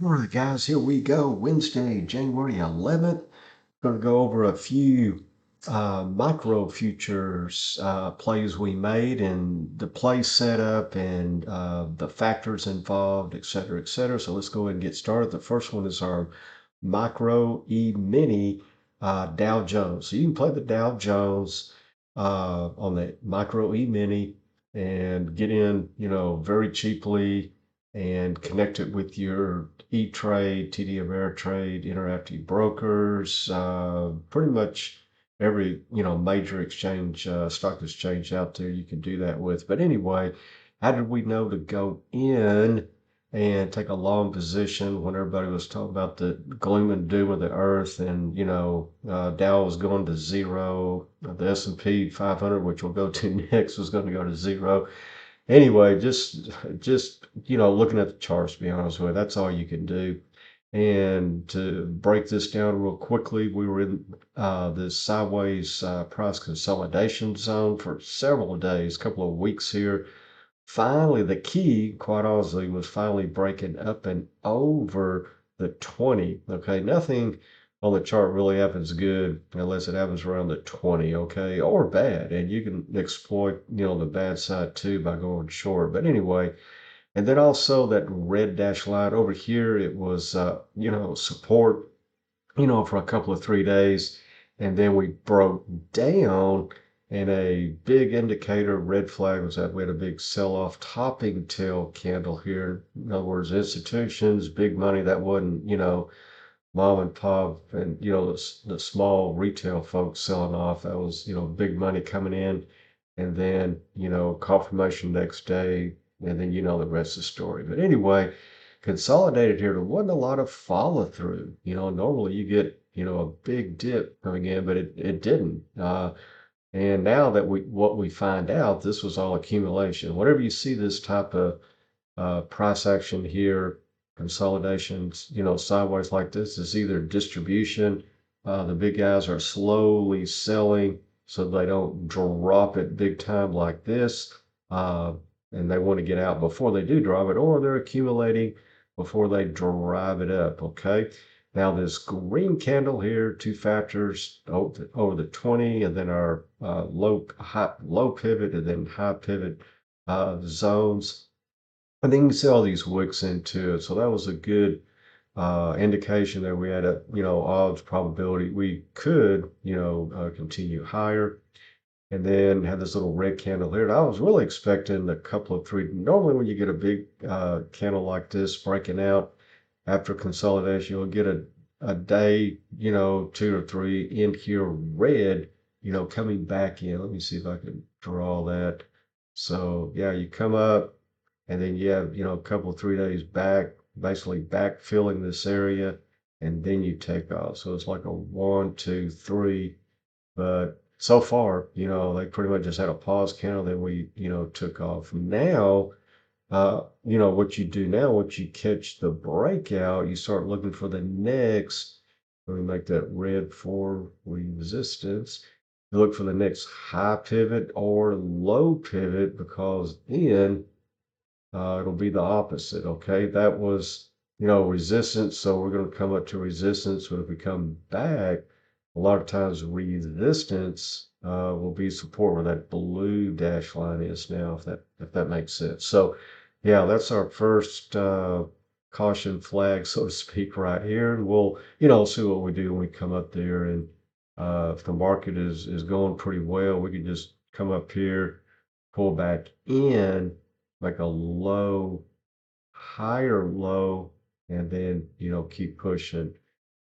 All right, guys, here we go. Wednesday, January 11th. Going to go over a few micro futures plays we made and the play setup and the factors involved, et cetera, et cetera. So let's go ahead and get started. The first one is our micro E-mini Dow Jones. So you can play the Dow Jones on the micro E-mini and get in, very cheaply and connect it with your E-Trade, TD Ameritrade, Interactive Brokers, pretty much every, major exchange, stock exchange out there you can do that with. But anyway, how did we know to go in and take a long position when everybody was talking about the gloom and doom of the earth and, Dow was going to zero, the S&P 500, which we'll go to next, was going to go to zero. Anyway, just looking at the charts, to be honest with you, that's all you can do. And to break this down real quickly, we were in this sideways price consolidation zone for several days, a couple of weeks here. Finally, the key, quite honestly, was finally breaking up and over the 20. Okay, nothing on the chart really happens good unless it happens around the 20, okay, or bad. And you can exploit, the bad side too by going short. But anyway, and then also that red dash line over here, it was, support, for a couple of 3 days. And then we broke down and a big indicator red flag was that we had a big sell-off topping tail candle here. In other words, institutions, big money that wasn't, mom and pop and, the small retail folks selling off. That was, big money coming in. And then, confirmation next day. And then, the rest of the story. But anyway, consolidated here. There wasn't a lot of follow through. Normally you get, a big dip coming in, but it didn't. And now that what we find out, this was all accumulation. Whenever you see this type of price action here, consolidations, sideways like this, is either distribution. The big guys are slowly selling so they don't drop it big time like this. And they want to get out before they do drop it, or they're accumulating before they drive it up. Okay. Now this green candle here, two factors over the 20, and then our low pivot and then high pivot zones. And then you can see all these wicks into it. So that was a good indication that we had a, odds probability we could, continue higher. And then had this little red candle here. And I was really expecting a couple of three. Normally when you get a big candle like this breaking out after consolidation, you'll get a day, 2 or 3 in here red, coming back in. Let me see if I can draw that. So yeah, you come up and then you have, a couple 3 days back, basically backfilling this area, and then you take off. So it's like a 1, 2, 3. But so far, they pretty much just had a pause candle, then we, took off. Now, what you do now, once you catch the breakout, you start looking for the next, let me make that red for resistance. You look for the next high pivot or low pivot, because then it'll be the opposite. Okay, that was, resistance, so we're going to come up to resistance. But if we come back, a lot of times resistance will be support where that blue dash line is now, if that makes sense. So yeah, that's our first caution flag, so to speak, right here. And we'll, see what we do when we come up there. And if the market is going pretty well, we can just come up here, pull back in, like a low, higher low, and then, keep pushing.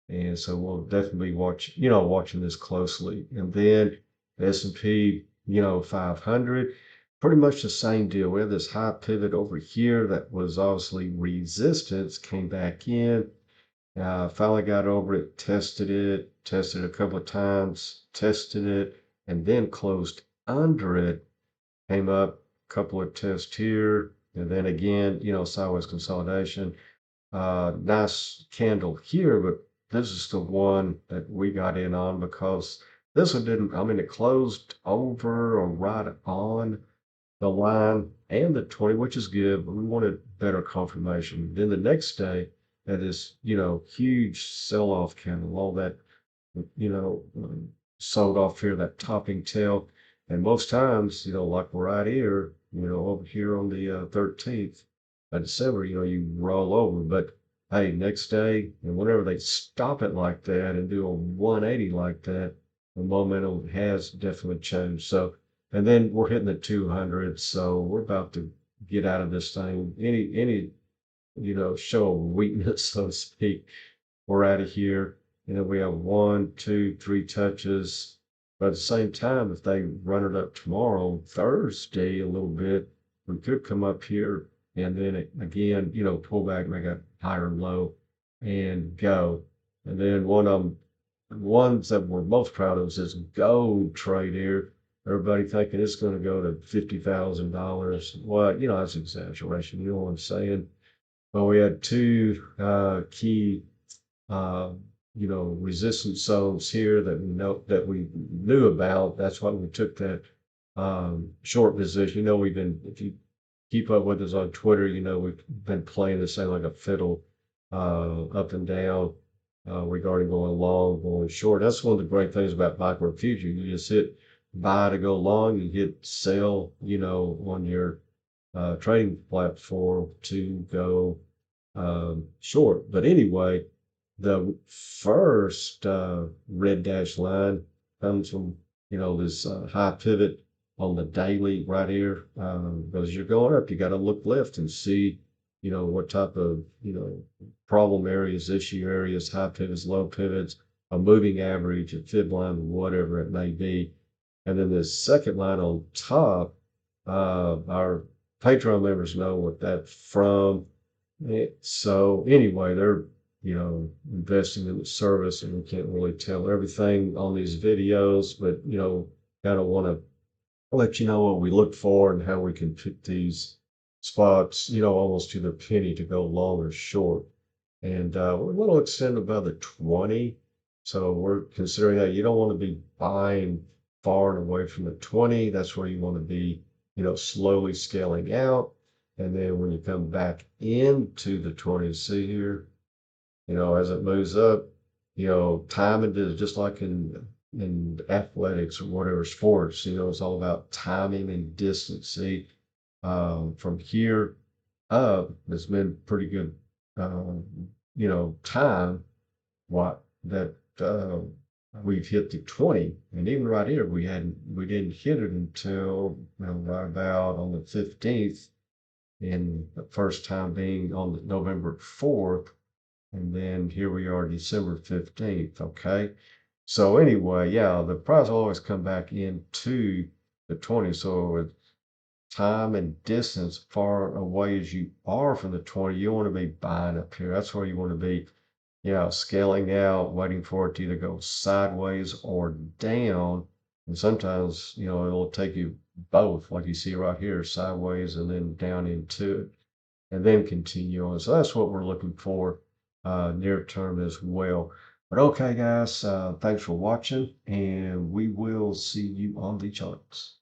And so we'll definitely watching this closely. And then the S&P, 500, pretty much the same deal. We have this high pivot over here that was obviously resistance, came back in, finally got over it, tested a couple of times, tested it, and then closed under it, came up, a couple of tests here, and then again, sideways consolidation. Nice candle here, but this is the one that we got in on because this one didn't, I mean, it closed over or right on the line and the 20, which is good, but we wanted better confirmation. Then the next day, at this, huge sell-off candle, all that, you know, sold off here, that topping tail. And most times, like right here, over here on the 13th of December, you roll over. But hey, next day, and whenever they stop it like that and do a 180 like that, the momentum has definitely changed. So, and then we're hitting the 200, so we're about to get out of this thing. Any show of weakness, so to speak, we're out of here. We have one, two, three touches. But at the same time, if they run it up tomorrow, Thursday, a little bit, we could come up here and then again, pull back, make a higher low and go. And then one of them, ones that we're most proud of is this gold trade here. Everybody thinking it's going to go to $50,000. Well, that's exaggeration. You know what I'm saying? Well, we had two key uh, resistance zones here that we knew about. That's why we took that short position. If you keep up with us on Twitter, we've been playing this thing like a fiddle, up and down, regarding going long, going short. That's one of the great things about micro future. You just hit buy to go long, you hit sell, on your trading platform to go short. But anyway, the first red dash line comes from, this high pivot on the daily right here. Because you're going up, you got to look left and see, what type of, problem areas, issue areas, high pivots, low pivots, a moving average, a fib line, whatever it may be. And then the second line on top, our Patreon members know what that's from. So anyway, they're, investing in the service, and we can't really tell everything on these videos, but, kind of want to let you know what we look for and how we can pick these spots, almost to the penny to go long or short. And we're a little extended above the 20. So we're considering that you don't want to be buying far and away from the 20. That's where you want to be, slowly scaling out. And then when you come back into the 20, see here, as it moves up, timing is just like in athletics or whatever sports, it's all about timing and distance. See, from here up, it's been pretty good, um, time what that we've hit the 20. And even right here, we didn't hit it until, right about on the 15th, and the first time being on the November 4th. And then here we are, December 15th. Okay. So anyway, yeah, the price will always come back into the 20. So with time and distance far away as you are from the 20, you want to be buying up here. That's where you want to be, scaling out, waiting for it to either go sideways or down. And sometimes, it'll take you both, like you see right here, sideways and then down into it, and then continue on. So that's what we're looking for near term as well. But okay, guys, thanks for watching, and we will see you on the charts.